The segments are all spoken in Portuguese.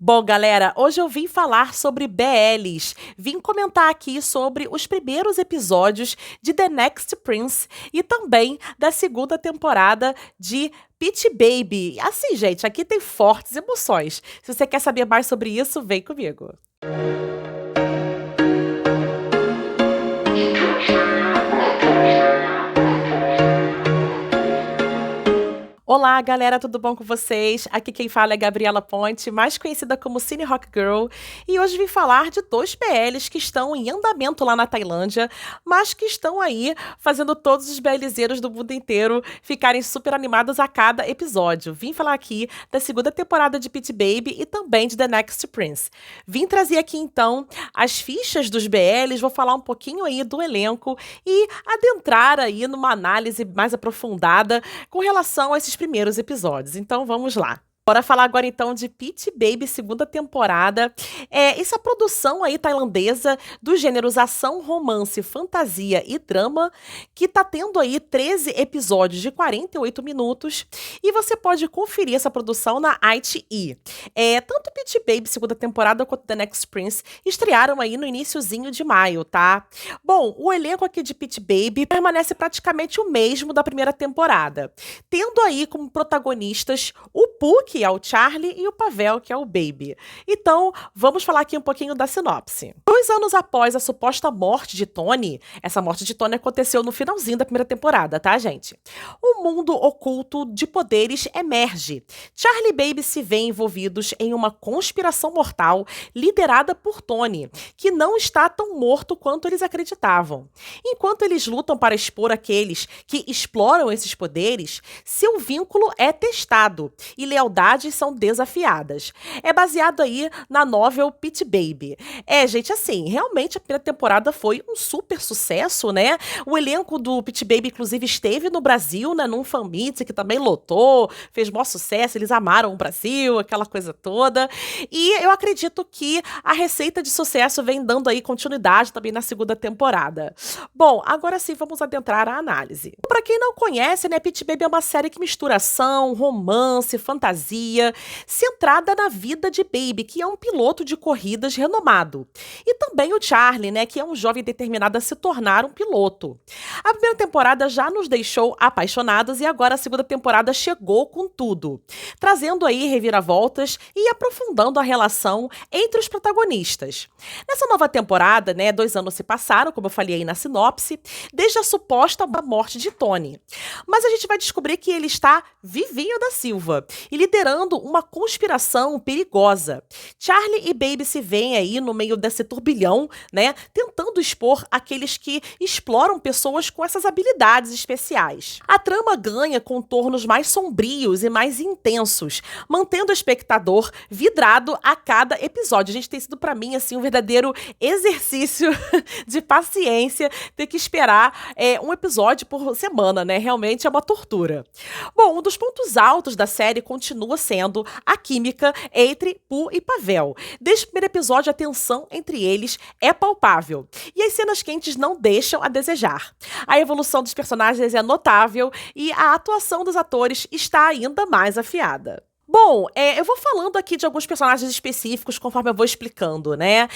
Bom, galera, hoje eu vim falar sobre BLs. Vim comentar aqui sobre os primeiros episódios de The Next Prince e também da segunda temporada de Peach Baby. Assim, gente, aqui tem fortes emoções. Se você quer saber mais sobre isso, vem comigo. Olá, galera, tudo bom com vocês? Aqui quem fala é Gabriela Ponte, mais conhecida como Cine Rock Girl, e hoje vim falar de dois BLs que estão em andamento lá na Tailândia, mas que estão aí fazendo todos os BLzeiros do mundo inteiro ficarem super animados a cada episódio. Vim falar aqui da segunda temporada de Peach Baby e também de The Next Prince. Vim trazer aqui então as fichas dos BLs, vou falar um pouquinho aí do elenco e adentrar aí numa análise mais aprofundada com relação a esses primeiros episódios. Então vamos lá. Bora falar agora então de Peach Baby, segunda temporada. Essa produção aí tailandesa dos gêneros ação, romance, fantasia e drama, que tá tendo aí 13 episódios de 48 minutos, e você pode conferir essa produção na iQIYI. Tanto Peach Baby, segunda temporada, quanto The Next Prince estrearam aí no iniciozinho de maio, tá? Bom, o elenco aqui de Peach Baby permanece praticamente o mesmo da primeira temporada, tendo aí como protagonistas o Pooh, que é o Charlie, e o Pavel, que é o Baby. Então, vamos falar aqui um pouquinho da sinopse. 2 anos após a suposta morte de Tony, essa morte de Tony aconteceu no finalzinho da primeira temporada, tá, gente? Um mundo oculto de poderes emerge. Charlie e Baby se veem envolvidos em uma conspiração mortal liderada por Tony, que não está tão morto quanto eles acreditavam. Enquanto eles lutam para expor aqueles que exploram esses poderes, seu vínculo é testado e lealdades são desafiadas. É baseado aí na novel Peach Baby. Gente, assim, realmente a primeira temporada foi um super sucesso, né? O elenco do Peach Baby, inclusive, esteve no Brasil, né, num fan meet que também lotou, fez maior sucesso, eles amaram o Brasil, aquela coisa toda. E eu acredito que a receita de sucesso vem dando aí continuidade também na segunda temporada. Bom, agora sim, vamos adentrar a análise. Pra quem não conhece, né, Peach Baby é uma série que mistura ação, romance, fantasia, centrada na vida de Baby, que é um piloto de corridas renomado. E também o Charlie, né, que é um jovem determinado a se tornar um piloto. A primeira temporada já nos deixou apaixonados e agora a segunda temporada chegou com tudo, trazendo aí reviravoltas e aprofundando a relação entre os protagonistas. Nessa nova temporada, né, 2 anos se passaram, como eu falei aí na sinopse, desde a suposta morte de Tony. Mas a gente vai descobrir que ele está vivinho da Silva e liderando uma conspiração perigosa. Charlie e Baby se veem aí no meio desse turbilhão, né, tentando expor aqueles que exploram pessoas com essas habilidades especiais. A trama ganha contornos mais sombrios e mais intensos, mantendo o espectador vidrado a cada episódio. Gente, tem sido pra mim assim um verdadeiro exercício de paciência ter que esperar um episódio por semana, né? Realmente é uma tortura. Bom, um dos pontos altos da série continua sendo a química entre Pooh e Pavel. Desde o primeiro episódio, a tensão entre eles é palpável. E as cenas quentes não deixam a desejar. A evolução dos personagens é notável e a atuação dos atores está ainda mais afiada. Bom, eu vou falando aqui de alguns personagens específicos conforme eu vou explicando, né?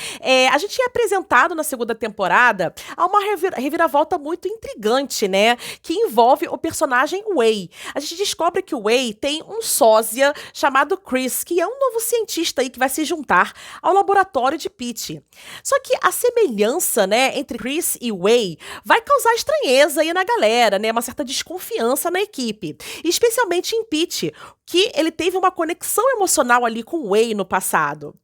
A gente é apresentado na segunda temporada a uma reviravolta muito intrigante, né? Que envolve o personagem Wei. A gente descobre que o Wei tem um sósia chamado Chris, que é um novo cientista aí que vai se juntar ao laboratório de Peach. Só que a semelhança, né, entre Chris e Wei vai causar estranheza aí na galera, né? Uma certa desconfiança na equipe, especialmente em Peach, que ele teve uma conexão emocional ali com o Wei no passado.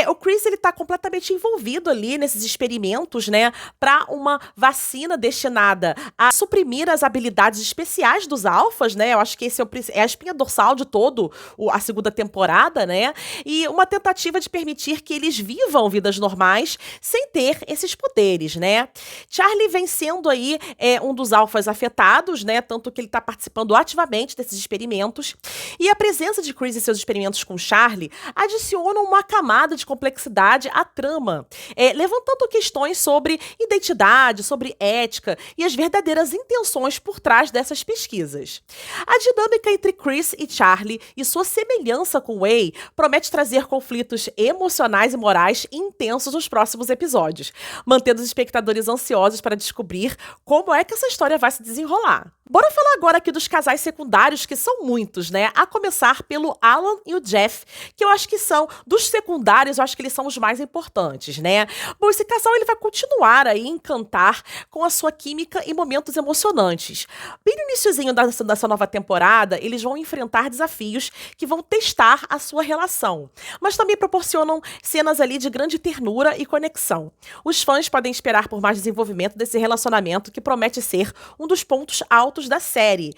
O Chris, ele tá completamente envolvido ali nesses experimentos, né, para uma vacina destinada a suprimir as habilidades especiais dos alfas, né, eu acho que esse é a espinha dorsal de todo a segunda temporada, né, e uma tentativa de permitir que eles vivam vidas normais sem ter esses poderes, né. Charlie vem sendo aí um dos alfas afetados, né, tanto que ele tá participando ativamente desses experimentos, e E a presença de Chris e seus experimentos com Charlie adicionam uma camada de complexidade à trama, levantando questões sobre identidade, sobre ética e as verdadeiras intenções por trás dessas pesquisas. A dinâmica entre Chris e Charlie e sua semelhança com Way promete trazer conflitos emocionais e morais intensos nos próximos episódios, mantendo os espectadores ansiosos para descobrir como é que essa história vai se desenrolar. Bora falar agora aqui dos casais secundários, que são muitos, né? A começar pelo Alan e o Jeff, que eu acho que são, dos secundários, eu acho que eles são os mais importantes, né? Bom, esse casal ele vai continuar aí a encantar com a sua química e momentos emocionantes. Bem no iniciozinho dessa nova temporada, eles vão enfrentar desafios que vão testar a sua relação, mas também proporcionam cenas ali de grande ternura e conexão. Os fãs podem esperar por mais desenvolvimento desse relacionamento, que promete ser um dos pontos altos da série.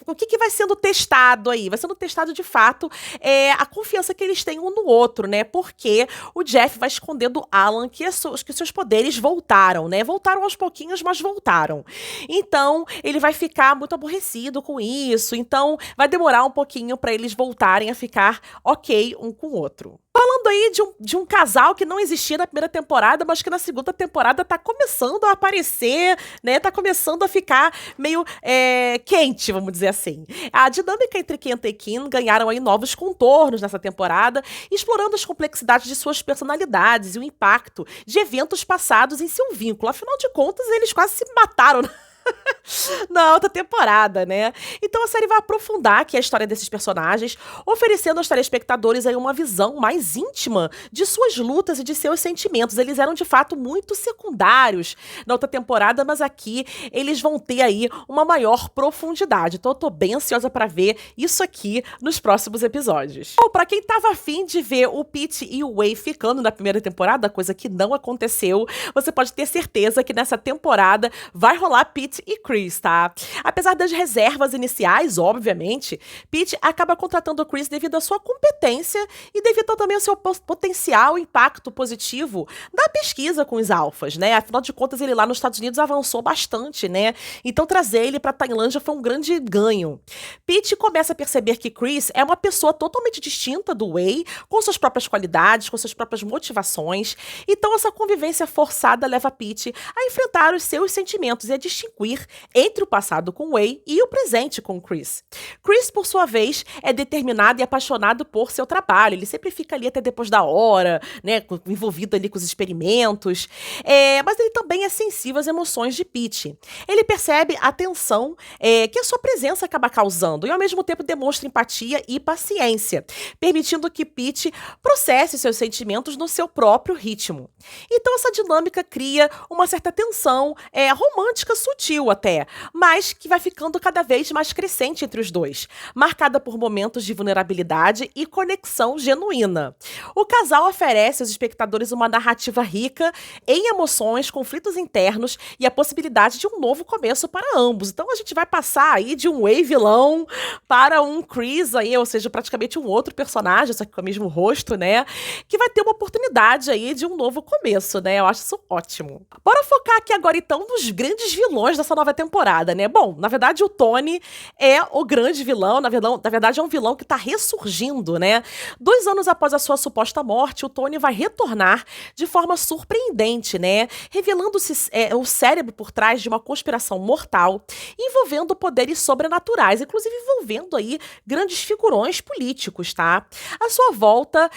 O que vai sendo testado aí? Vai sendo testado de fato a confiança que eles têm um no outro, né? Porque o Jeff vai escondendo do Alan que seus poderes voltaram, né? Voltaram aos pouquinhos, mas voltaram. Então, ele vai ficar muito aborrecido com isso. Então, vai demorar um pouquinho para eles voltarem a ficar ok um com o outro. Falando aí de um casal que não existia na primeira temporada, mas que na segunda temporada tá começando a aparecer, né? Tá começando a ficar meio quente, vamos dizer assim. A dinâmica entre Kenta e Kim ganharam aí novos contornos nessa temporada, explorando as complexidades de suas personalidades e o impacto de eventos passados em seu vínculo. Afinal de contas, eles quase se mataram na outra temporada, né? Então a série vai aprofundar aqui a história desses personagens, oferecendo aos telespectadores aí uma visão mais íntima de suas lutas e de seus sentimentos. Eles eram de fato muito secundários na outra temporada, mas aqui eles vão ter aí uma maior profundidade. Então eu tô bem ansiosa pra ver isso aqui nos próximos episódios. Bom, pra quem tava afim de ver o Pete e o Way ficando na primeira temporada, coisa que não aconteceu, você pode ter certeza que nessa temporada vai rolar Pete e Chris, tá? Apesar das reservas iniciais, obviamente, Pete acaba contratando o Chris devido à sua competência e devido também ao seu potencial impacto positivo da pesquisa com os alfas, né? Afinal de contas, ele lá nos Estados Unidos avançou bastante, né? Então trazer ele pra Tailândia foi um grande ganho. Pete começa a perceber que Chris é uma pessoa totalmente distinta do Way, com suas próprias qualidades, com suas próprias motivações. Então essa convivência forçada leva Pete a enfrentar os seus sentimentos e a distinguir entre o passado com Way e o presente com Chris. Chris, por sua vez, é determinado e apaixonado por seu trabalho. Ele sempre fica ali até depois da hora, né, envolvido ali com os experimentos. Mas ele também é sensível às emoções de Pete. Ele percebe a tensão que a sua presença acaba causando e, ao mesmo tempo, demonstra empatia e paciência, permitindo que Pete processe seus sentimentos no seu próprio ritmo. Então, essa dinâmica cria uma certa tensão romântica sutil até, mas que vai ficando cada vez mais crescente entre os dois, marcada por momentos de vulnerabilidade e conexão genuína. O casal oferece aos espectadores uma narrativa rica em emoções, conflitos internos e a possibilidade de um novo começo para ambos. Então a gente vai passar aí de um Way vilão para um Chris aí, ou seja, praticamente um outro personagem, só que com o mesmo rosto, né? Que vai ter uma oportunidade aí de um novo começo, né? Eu acho isso ótimo. Bora focar aqui agora então nos grandes vilões dessa nova temporada, né? Bom, na verdade o Tony é o grande vilão, na verdade é um vilão que tá ressurgindo, né? 2 anos após a sua suposta morte, o Tony vai retornar de forma surpreendente, né? Revelando-se o cérebro por trás de uma conspiração mortal, envolvendo poderes sobrenaturais, inclusive envolvendo aí grandes figurões políticos, tá? A sua volta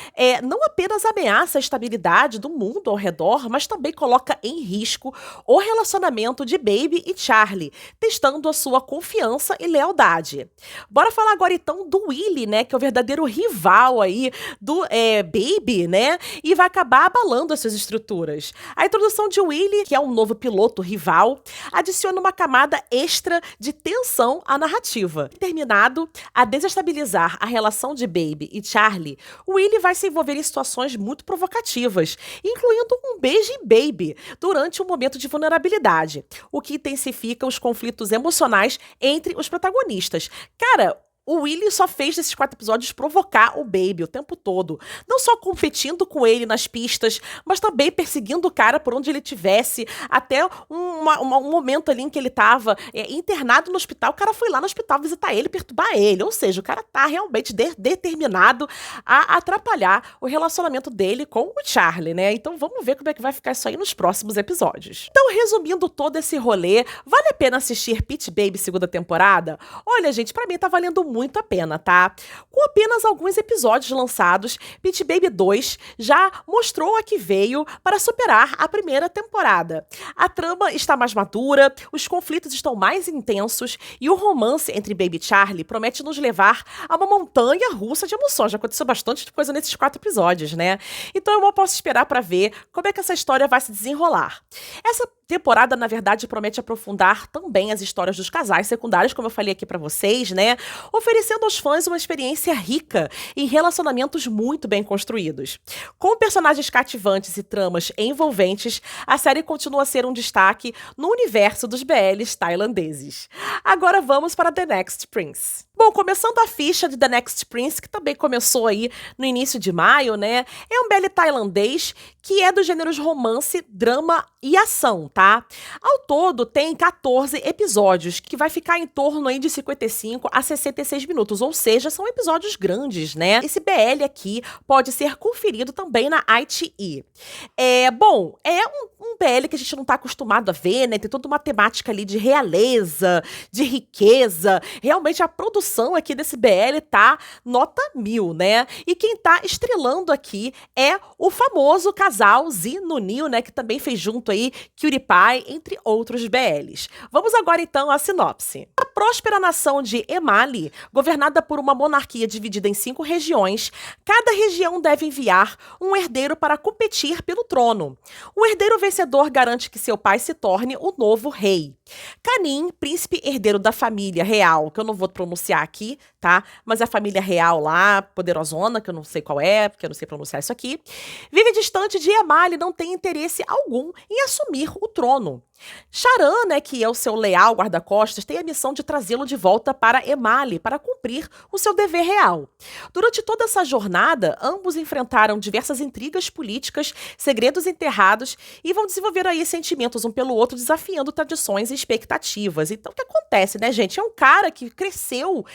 não apenas ameaça a estabilidade do mundo ao redor, mas também coloca em risco o relacionamento de Baby e Charlie, testando a sua confiança e lealdade. Bora falar agora então do Willie, né, que é o verdadeiro rival aí do Baby, né, e vai acabar abalando as suas estruturas. A introdução de Willie, que é um novo piloto rival, adiciona uma camada extra de tensão à narrativa. Determinado a desestabilizar a relação de Baby e Charlie, Willie vai se envolver em situações muito provocativas, incluindo um beijo em Baby durante um momento de vulnerabilidade, o que intensifica os conflitos emocionais entre os protagonistas. Cara, O Willy só fez nesses 4 episódios provocar o Baby o tempo todo. Não só competindo com ele nas pistas, mas também perseguindo o cara por onde ele tivesse. Até um momento ali em que ele tava internado no hospital, o cara foi lá no hospital visitar ele, perturbar ele. Ou seja, o cara tá realmente determinado a atrapalhar o relacionamento dele com o Charlie, né? Então vamos ver como é que vai ficar isso aí nos próximos episódios. Então, resumindo todo esse rolê, vale a pena assistir Peach Baby segunda temporada? Olha, gente, pra mim tá valendo muito a pena, tá? Com apenas alguns episódios lançados, Peach Baby 2 já mostrou a que veio para superar a primeira temporada. A trama está mais madura, os conflitos estão mais intensos e o romance entre Baby e Charlie promete nos levar a uma montanha russa de emoções. Já aconteceu bastante coisa nesses 4 episódios, né? Então eu mal posso esperar para ver como é que essa história vai se desenrolar. Essa temporada, na verdade, promete aprofundar também as histórias dos casais secundários, como eu falei aqui pra vocês, né? Oferecendo aos fãs uma experiência rica em relacionamentos muito bem construídos. Com personagens cativantes e tramas envolventes, a série continua a ser um destaque no universo dos BLs tailandeses. Agora vamos para The Next Prince. Bom, começando a ficha de The Next Prince, que também começou aí no início de maio, né? É um BL tailandês que é dos gêneros romance, drama e ação, tá? Ao todo, tem 14 episódios, que vai ficar em torno aí de 55 a 66 minutos, ou seja, são episódios grandes, né? Esse BL aqui pode ser conferido também na iQIYI. Bom, é um BL que a gente não tá acostumado a ver, né? Tem toda uma temática ali de realeza, de riqueza. Realmente a produção aqui desse BL tá nota 1000, né? E quem tá estrelando aqui é o famoso casal Z Nunil, né? Que também fez junto aí Cutie Pie, entre outros BLs. Vamos agora então à sinopse. A próspera nação de Emali, governada por uma monarquia dividida em 5 regiões, cada região deve enviar um herdeiro para competir pelo trono. O herdeiro vencedor garante que seu pai se torne o novo rei. Canin, príncipe herdeiro da família real, que eu não vou pronunciar aqui, tá? Mas é a família real lá, poderosona, que eu não sei qual é, porque eu não sei pronunciar isso aqui, vive distante de Emali e não tem interesse algum em assumir o trono. Charan, né, que é o seu leal guarda-costas, tem a missão de trazê-lo de volta para Emali para cumprir o seu dever real. Durante toda essa jornada, ambos enfrentaram diversas intrigas políticas, segredos enterrados e vão desenvolver aí sentimentos um pelo outro, desafiando tradições e expectativas. Então, o que acontece, né, gente? É um cara que cresceu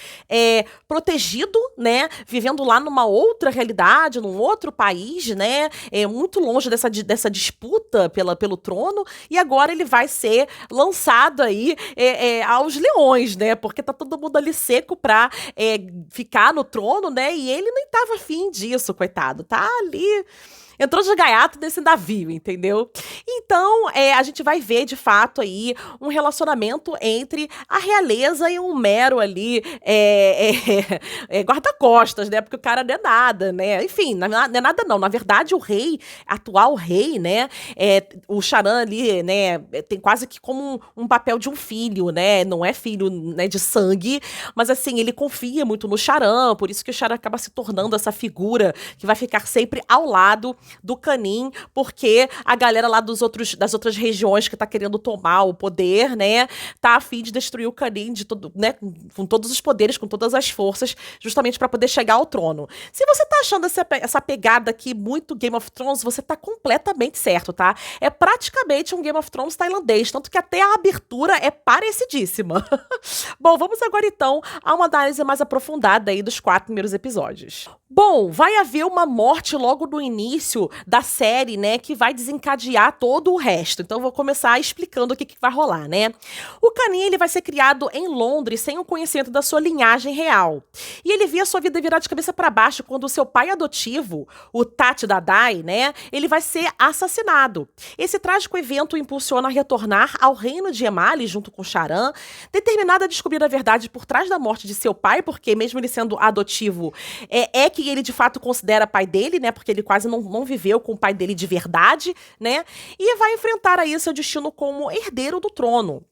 protegido, né, vivendo lá numa outra realidade, num outro país, né, muito longe dessa disputa pelo trono, e agora ele vai ser lançado aí aos leões, né? Porque tá todo mundo ali seco pra ficar no trono, né? E ele nem tava afim disso, coitado. Tá ali... Entrou de gaiato nesse navio, entendeu? Então, a gente vai ver, de fato, aí, um relacionamento entre a realeza e um mero ali guarda-costas, né? Porque o cara não é nada, né? Enfim, não é nada não. Na verdade, o rei, atual rei, né? O Charan ali, né? Tem quase que como um papel de um filho, né? Não é filho, né, de sangue, mas assim, ele confia muito no Charan, por isso que o Charan acaba se tornando essa figura que vai ficar sempre ao lado do Canin, porque a galera lá das outras regiões que tá querendo tomar o poder, né, tá a fim de destruir o Canin né, com todos os poderes, com todas as forças, justamente para poder chegar ao trono. Se você tá achando essa pegada aqui muito Game of Thrones, você tá completamente certo, tá? É praticamente um Game of Thrones tailandês, tanto que até a abertura é parecidíssima. Bom, vamos agora então a uma análise mais aprofundada aí dos 4 primeiros episódios. Bom, vai haver uma morte logo no início da série, né, que vai desencadear todo o resto. Então eu vou começar explicando o que vai rolar, né? O Canin, ele vai ser criado em Londres sem o conhecimento da sua linhagem real. E ele via sua vida virar de cabeça para baixo quando o seu pai adotivo, o Tati Dadai, né, ele vai ser assassinado. Esse trágico evento o impulsiona a retornar ao reino de Emali junto com Charan, determinado a descobrir a verdade por trás da morte de seu pai, porque mesmo ele sendo adotivo, é que ele de fato considera pai dele, né, porque ele quase não viveu com o pai dele de verdade, né, e vai enfrentar aí seu destino como herdeiro do trono.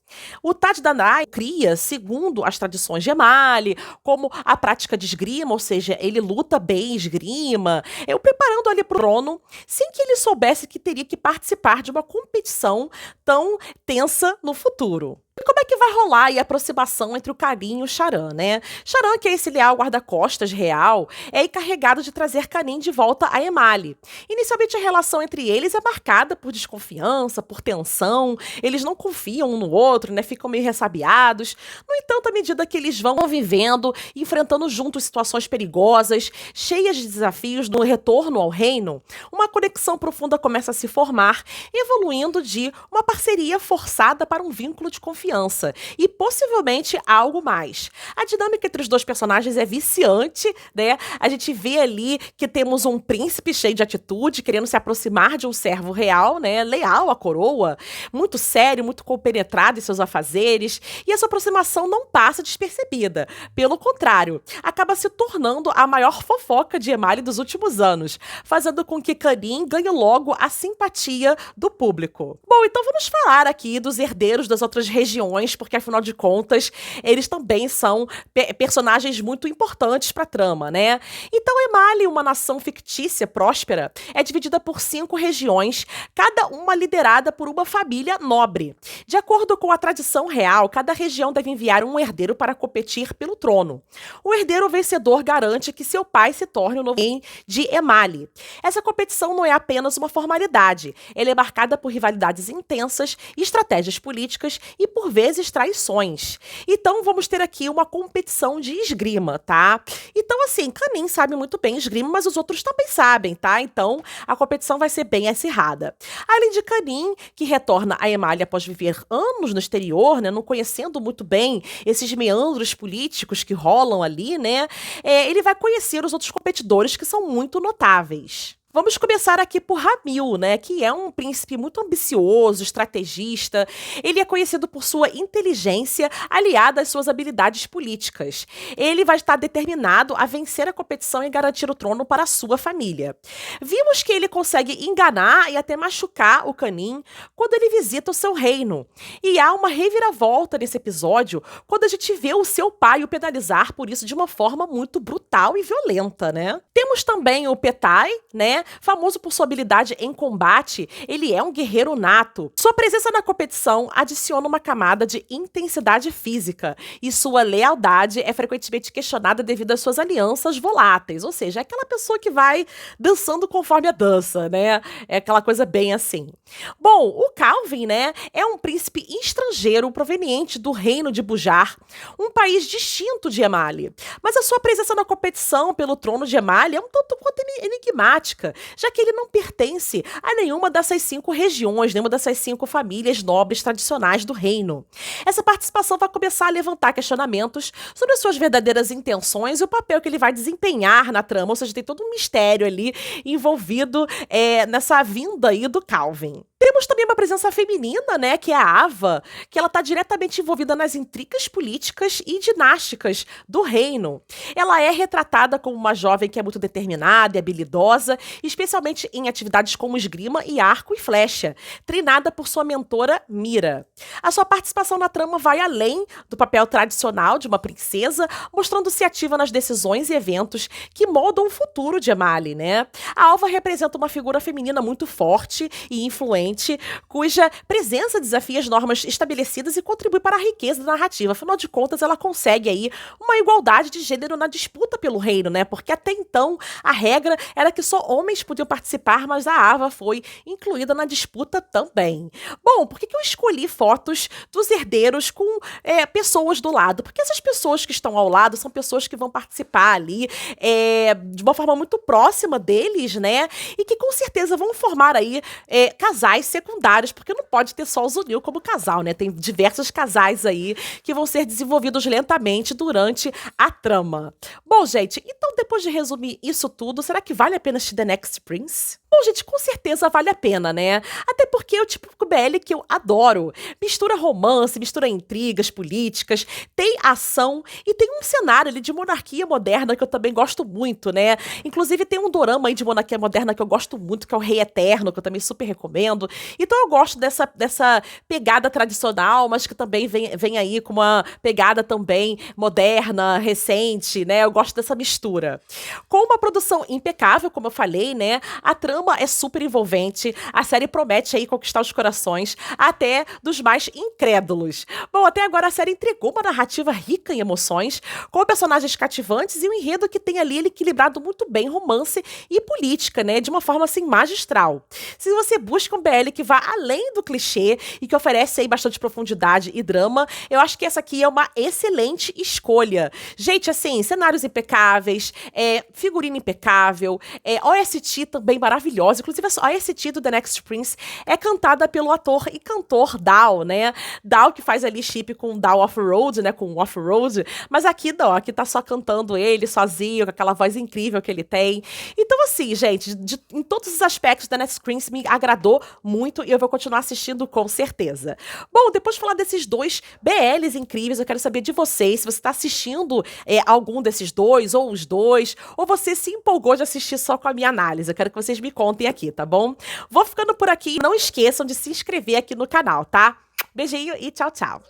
O Tati Danai cria, segundo as tradições de Emali, como a prática de esgrima, ou seja, ele luta bem esgrima, preparando ali pro trono, sem que ele soubesse que teria que participar de uma competição tão tensa no futuro. E como é que vai rolar aí a aproximação entre o Kanin e o Charan, né? Charan, que é esse leal guarda-costas real, é encarregado de trazer Kanin de volta a Emali. Inicialmente a relação entre eles é marcada por desconfiança, por tensão, eles não confiam um no outro, né? Ficam meio ressabiados. No entanto, à medida que eles vão convivendo, enfrentando juntos situações perigosas, cheias de desafios no retorno ao reino, uma conexão profunda começa a se formar, evoluindo de uma parceria forçada para um vínculo de confiança e possivelmente algo mais. A dinâmica entre os dois personagens é viciante, né? A gente vê ali que temos um príncipe cheio de atitude, querendo se aproximar de um servo real, né? Leal à coroa, muito sério, muito compenetrado em seus afazeres, e essa aproximação não passa despercebida. Pelo contrário, acaba se tornando a maior fofoca de Emali dos últimos anos, fazendo com que Kanin ganhe logo a simpatia do público. Bom, então vamos falar aqui dos herdeiros das outras regiões, porque afinal de contas, eles também são personagens muito importantes para a trama, né? Então, Emali, uma nação fictícia próspera, é dividida por 5 regiões, cada uma liderada por uma família nobre. De acordo com a tradição real, cada região deve enviar um herdeiro para competir pelo trono. O herdeiro vencedor garante que seu pai se torne o novo rei de Emali. Essa competição não é apenas uma formalidade, ela é marcada por rivalidades intensas, estratégias políticas e, por vezes, traições. Então, vamos ter aqui uma competição de esgrima, tá? Então, assim, Kanin sabe muito bem esgrima, mas os outros também sabem, tá? Então, a competição vai ser bem acirrada. Além de Kanin, que retorna a Emali após viver anos no exterior, né, não conhecendo muito bem esses meandros políticos que rolam ali, né, ele vai conhecer os outros competidores que são muito notáveis. Vamos começar aqui por Ramil, né, que é um príncipe muito ambicioso, estrategista. Ele é conhecido por sua inteligência aliada às suas habilidades políticas. Ele vai estar determinado a vencer a competição e garantir o trono para a sua família. Vimos que ele consegue enganar e até machucar o Kanin quando ele visita o seu reino. E há uma reviravolta nesse episódio quando a gente vê o seu pai o penalizar por isso de uma forma muito brutal e violenta, né? Temos também o Petai, né? Famoso por sua habilidade em combate, ele é um guerreiro nato. Sua presença na competição adiciona uma camada de intensidade física e sua lealdade é frequentemente questionada devido às suas alianças voláteis, ou seja, é aquela pessoa que vai dançando conforme a dança, né? É aquela coisa bem assim. Bom, o Calvin, né, é um príncipe estrangeiro proveniente do reino de Bujar, um país distinto de Emali. Mas a sua presença na competição pelo trono de Emali é um tanto quanto enigmática, já que ele não pertence a nenhuma dessas 5 regiões, nenhuma dessas 5 famílias nobres tradicionais do reino. Essa participação vai começar a levantar questionamentos sobre suas verdadeiras intenções e o papel que ele vai desempenhar na trama, ou seja, tem todo um mistério ali envolvido nessa vinda aí do Calvin. Temos também uma presença feminina, né, que é a Ava, que ela está diretamente envolvida nas intrigas políticas e dinásticas do reino. Ela é retratada como uma jovem que é muito determinada e habilidosa, especialmente em atividades como esgrima e arco e flecha, treinada por sua mentora Mira. A sua participação na trama vai além do papel tradicional de uma princesa, mostrando-se ativa nas decisões e eventos que moldam o futuro de Emali, né? A Alva representa uma figura feminina muito forte e influente, cuja presença desafia as normas estabelecidas e contribui para a riqueza da narrativa. Afinal de contas, ela consegue aí uma igualdade de gênero na disputa pelo reino, né? Porque até então a regra era que só homens podiam participar, mas a Ava foi incluída na disputa também. Bom, por que eu escolhi fotos dos herdeiros com pessoas do lado? Porque essas pessoas que estão ao lado são pessoas que vão participar ali de uma forma muito próxima deles, né? E que com certeza vão formar aí casais secundários, porque não pode ter só o Zunil como casal, né? Tem diversos casais aí que vão ser desenvolvidos lentamente durante a trama. Bom, gente, então depois de resumir isso tudo, será que vale a pena assistir The Next Prince? Bom, gente, com certeza vale a pena, né? Até porque é o tipo de BL que eu adoro. Mistura romance, mistura intrigas políticas, tem ação e tem um cenário ali de monarquia moderna que eu também gosto muito, né? Inclusive tem um dorama aí de monarquia moderna que eu gosto muito, que é o Rei Eterno, que eu também super recomendo. Então eu gosto dessa pegada tradicional, mas que também vem aí com uma pegada também moderna, recente, né? Eu gosto dessa mistura. Com uma produção impecável, como eu falei, né? A trama trama é super envolvente, a série promete aí conquistar os corações, até dos mais incrédulos. Bom, até agora a série entregou uma narrativa rica em emoções, com personagens cativantes e um enredo que tem ali ele equilibrado muito bem romance e política, né, de uma forma assim magistral. Se você busca um BL que vá além do clichê e que oferece aí bastante profundidade e drama, eu acho que essa aqui é uma excelente escolha. Gente, assim, cenários impecáveis, figurino impecável, OST também maravilhosa. Inclusive, a OST do The Next Prince é cantada pelo ator e cantor Dao, né? Dao que faz ali chip com Dao Off-Road, né? Com Off-Road. Mas aqui não, aqui tá só cantando ele sozinho, com aquela voz incrível que ele tem. Então, assim, gente, em todos os aspectos, The Next Prince me agradou muito e eu vou continuar assistindo com certeza. Bom, depois de falar desses dois BLs incríveis, eu quero saber de vocês, se você tá assistindo algum desses dois, ou os dois, ou você se empolgou de assistir só com a minha análise. Eu quero que vocês me contem aqui, tá bom? Vou ficando por aqui. Não esqueçam de se inscrever aqui no canal, tá? Beijinho e tchau, tchau.